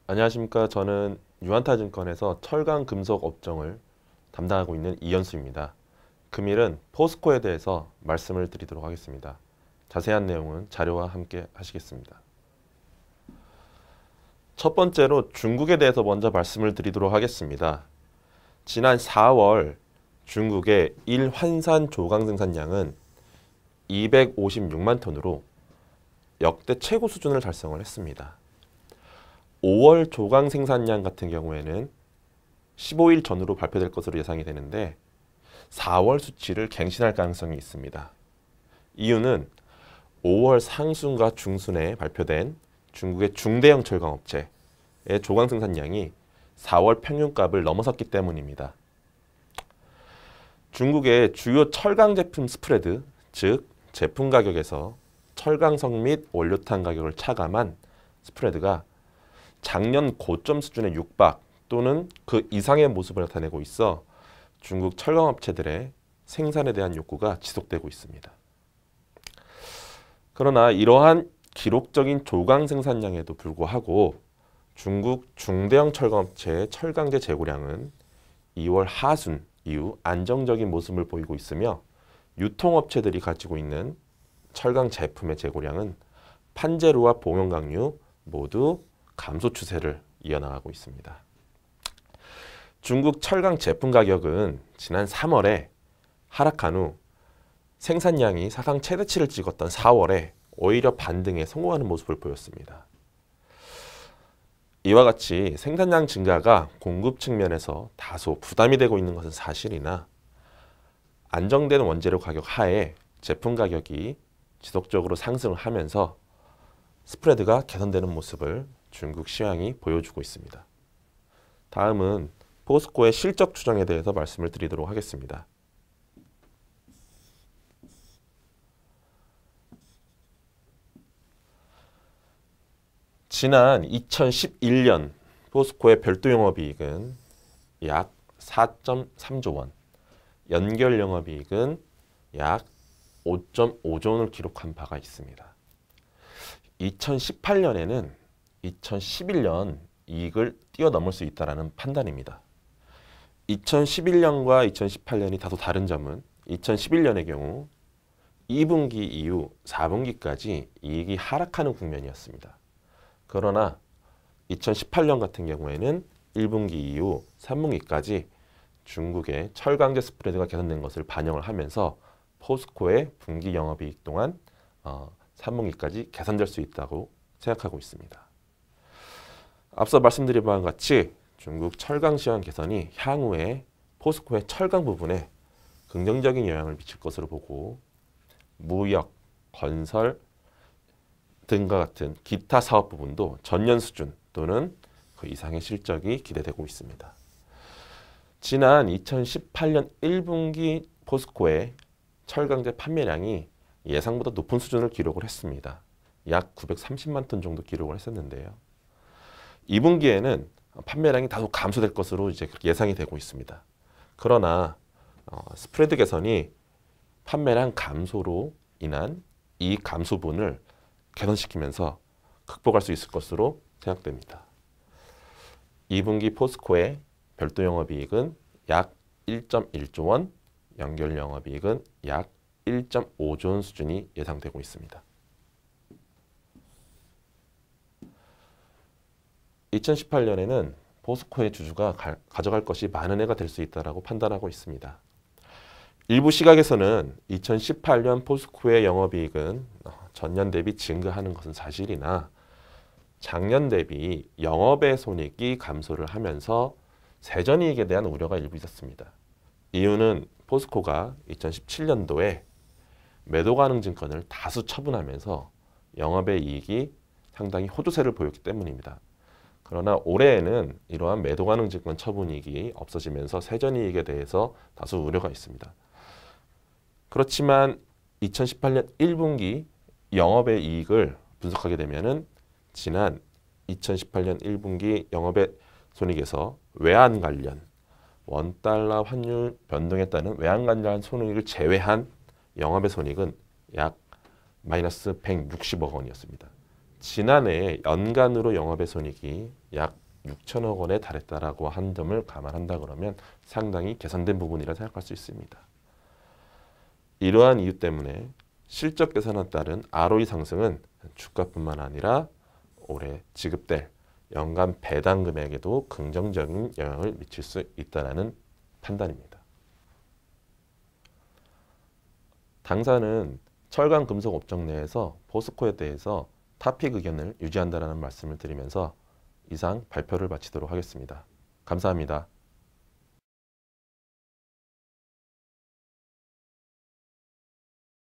안녕하십니까. 저는 유한타증권에서 철강 금속 업종을 담당하고 있는 이현수입니다. 금일은 포스코에 대해서 말씀을 드리도록 하겠습니다. 자세한 내용은 자료와 함께 하시겠습니다. 첫 번째로 중국에 대해서 먼저 말씀을 드리도록 하겠습니다. 지난 4월 중국의 일환산 조강 생산량은 256만 톤으로 역대 최고 수준을 달성을 했습니다. 5월 조강 생산량 같은 경우에는 15일 전후로 발표될 것으로 예상이 되는데 4월 수치를 갱신할 가능성이 있습니다. 이유는 5월 상순과 중순에 발표된 중국의 중대형 철강업체의 조강 생산량이 4월 평균값을 넘어섰기 때문입니다. 중국의 주요 철강 제품 스프레드, 즉 제품 가격에서 철강석 및 원료탄 가격을 차감한 스프레드가 작년 고점 수준의 육박 또는 그 이상의 모습을 나타내고 있어 중국 철강업체들의 생산에 대한 욕구가 지속되고 있습니다. 그러나 이러한 기록적인 조강 생산량에도 불구하고 중국 중대형 철강업체의 철강제 재고량은 2월 하순 이후 안정적인 모습을 보이고 있으며 유통업체들이 가지고 있는 철강 제품의 재고량은 판재료와 봉용강류 모두 감소 추세를 이어나가고 있습니다. 중국 철강 제품 가격은 지난 3월에 하락한 후 생산량이 사상 최대치를 찍었던 4월에 오히려 반등에 성공하는 모습을 보였습니다. 이와 같이 생산량 증가가 공급 측면에서 다소 부담이 되고 있는 것은 사실이나 안정되는 원재료 가격 하에 제품 가격이 지속적으로 상승을 하면서 스프레드가 개선되는 모습을 중국 시황이 보여주고 있습니다. 다음은 포스코의 실적 추정에 대해서 말씀을 드리도록 하겠습니다. 지난 2011년 포스코의 별도 영업이익은 약 4.3조 원, 연결 영업이익은 약 5.5조 원을 기록한 바가 있습니다. 2018년에는 2011년 이익을 뛰어넘을 수 있다는 판단입니다. 2011년과 2018년이 다소 다른 점은 2011년의 경우 2분기 이후 4분기까지 이익이 하락하는 국면이었습니다. 그러나 2018년 같은 경우에는 1분기 이후 3분기까지 중국의 철강제 스프레드가 개선된 것을 반영을 하면서 포스코의 분기 영업이익 동안 3분기까지 개선될 수 있다고 생각하고 있습니다. 앞서 말씀드린 바와 같이 중국 철강 시황 개선이 향후에 포스코의 철강 부분에 긍정적인 영향을 미칠 것으로 보고 무역, 건설 등과 같은 기타 사업 부분도 전년 수준 또는 그 이상의 실적이 기대되고 있습니다. 지난 2018년 1분기 포스코의 철강제 판매량이 예상보다 높은 수준을 기록을 했습니다. 약 930만 톤 정도 기록을 했었는데요. 2분기에는 판매량이 다소 감소될 것으로 이제 그렇게 예상이 되고 있습니다. 그러나 스프레드 개선이 판매량 감소로 인한 이익 감소분을 개선시키면서 극복할 수 있을 것으로 생각됩니다. 2분기 포스코의 별도 영업이익은 약 1.1조 원, 연결 영업이익은 약 1.5조 원 수준이 예상되고 있습니다. 2018년에는 포스코의 주주가 가져갈 것이 많은 해가 될 수 있다고 판단하고 있습니다. 일부 시각에서는 2018년 포스코의 영업이익은 전년 대비 증가하는 것은 사실이나 작년 대비 영업의 손익이 감소를 하면서 세전이익에 대한 우려가 일부 있었습니다. 이유는 포스코가 2017년도에 매도가능증권을 다수 처분하면서 영업의 이익이 상당히 호조세를 보였기 때문입니다. 그러나 올해에는 이러한 매도가능증권 처분이익이 없어지면서 세전이익에 대해서 다소 우려가 있습니다. 그렇지만 2018년 1분기 영업의 이익을 분석하게 되면은 지난 2018년 1분기 영업의 손익에서 외환 관련 원달러 환율 변동에 따른 외환 관련 손익을 제외한 영업의 손익은 약 마이너스 160억 원이었습니다. 지난해 연간으로 영업의 손익이 약 6천억 원에 달했다라고 한 점을 감안한다 그러면 상당히 개선된 부분이라 생각할 수 있습니다. 이러한 이유 때문에 실적 개선에 따른 ROE 상승은 주가뿐만 아니라 올해 지급될 연간 배당 금액에도 긍정적인 영향을 미칠 수 있다는 판단입니다. 당사는 철강 금속 업종 내에서 포스코에 대해서 타픽 의견을 유지한다는 말씀을 드리면서 이상 발표를 마치도록 하겠습니다. 감사합니다.